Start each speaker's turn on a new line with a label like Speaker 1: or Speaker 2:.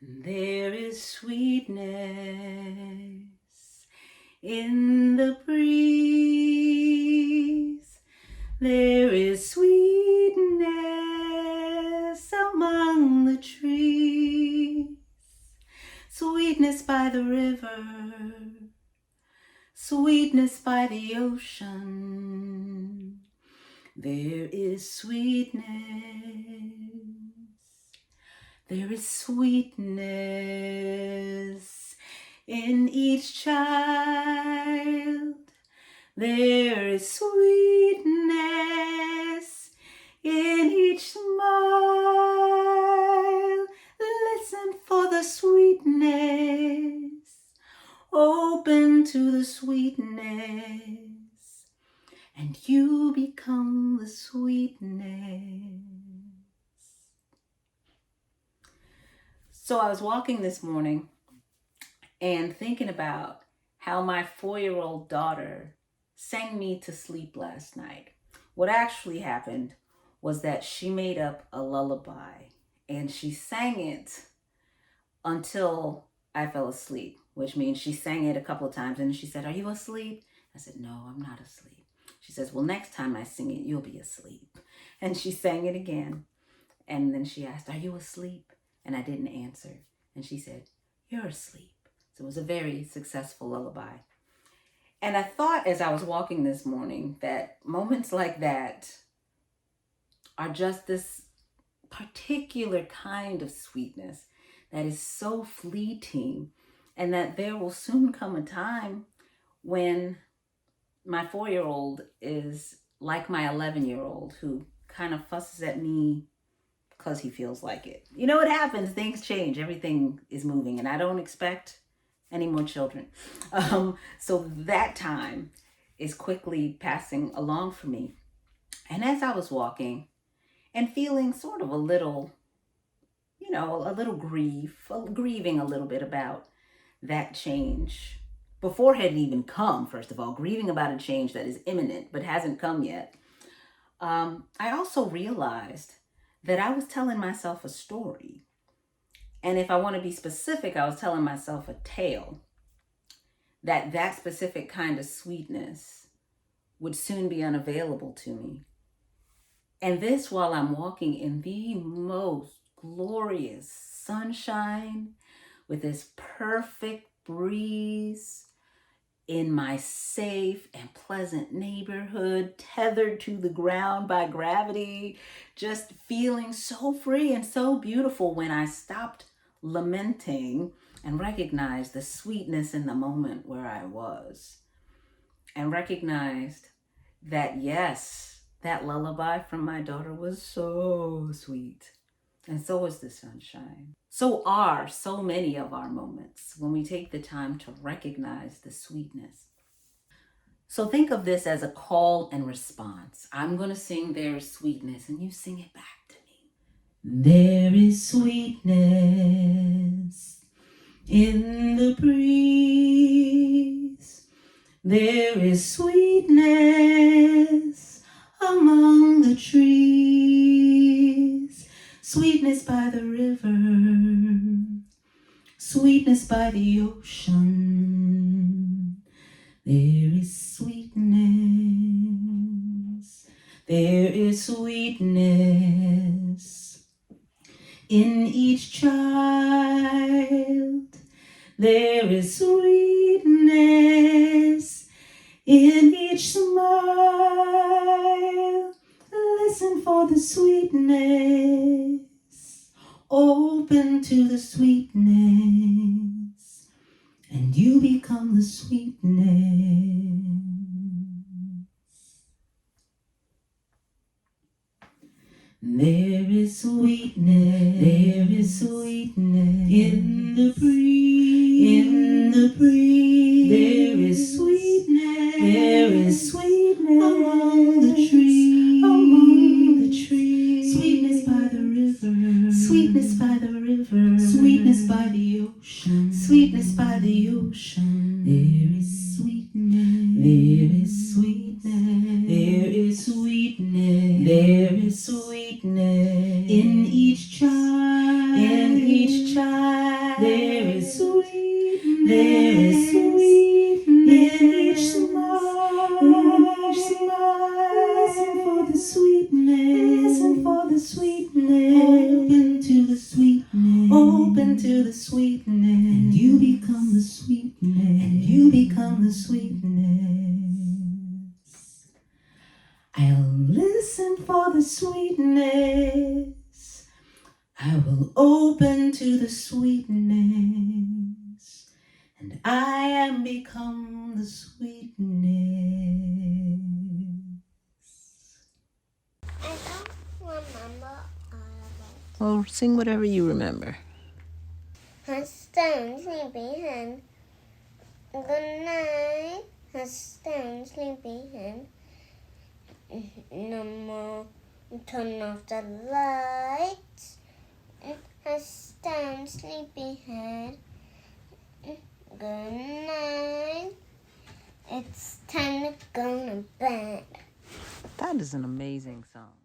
Speaker 1: There is sweetness in the breeze. There is sweetness among the trees. Sweetness by the river. Sweetness by the ocean. There is sweetness. There is sweetness in each child. There is sweetness in each smile. Listen for the sweetness. Open to the sweetness. And you become the sweetness. So I was walking this morning and thinking about how my 4-year-old daughter sang me to sleep last night. What actually happened was that she made up a lullaby and she sang it until I fell asleep, which means she sang it a couple of times and she said, "Are you asleep?" I said, "No, I'm not asleep." She says, "Well, next time I sing it, you'll be asleep." And she sang it again. And then she asked, "Are you asleep?" And I didn't answer. And she said, "You're asleep." So it was a very successful lullaby. And I thought as I was walking this morning that moments like that are just this particular kind of sweetness that is so fleeting, and that there will soon come a time when my 4-year-old is like my 11-year-old who kind of fusses at me because he feels like it. You know what happens? Things change. Everything is moving, and I don't expect any more children. So that time is quickly passing along for me. And as I was walking and feeling sort of a little grieving a little bit about that change before it had even come, first of all, grieving about a change that is imminent but hasn't come yet. I also realized that I was telling myself a story. And if I want to be specific, I was telling myself a tale. That specific kind of sweetness would soon be unavailable to me. And this while I'm walking in the most glorious sunshine with this perfect breeze in my safe and pleasant neighborhood, tethered to the ground by gravity, just feeling so free and so beautiful when I stopped lamenting and recognized the sweetness in the moment where I was. And recognized that, yes, that lullaby from my daughter was so sweet. And so is the sunshine. So are so many of our moments when we take the time to recognize the sweetness. So think of this as a call and response. I'm going to sing "There is Sweetness," and you sing it back to me. There is sweetness in the breeze. There is sweetness among the trees. Sweetness by the river, sweetness by the ocean. There is sweetness, there is sweetness in each child. There is sweetness in each smile. Listen for the sweetness. Open to the sweetness. And you become the sweetness. There is sweetness. There is sweetness in the breeze. In the breeze. There is sweetness. There is sweetness among the trees. Among the trees. Sweetness by the river. Sweetness by the river. Sweetness by the ocean. Sweetness by the ocean. There is sweetness. There is sweetness. There is sweetness. There is sweetness in each child. In each child. There is sweetness in each smile. Listen for the sweetness. Listen for the sweetness. Open to the sweetness. Open to the sweetness. And you become the sweetness. And you become the sweetness. I'll listen for the sweetness. I will open to the sweetness, and I am become the sweetness.
Speaker 2: I don't remember all of it.
Speaker 1: Well, sing whatever you remember.
Speaker 2: Her stone sleepy head. Good night. Her stone sleepy head. No more. Turn off the lights. Her stone sleepy head. Good night. It's time to go to bed.
Speaker 1: That is an amazing song.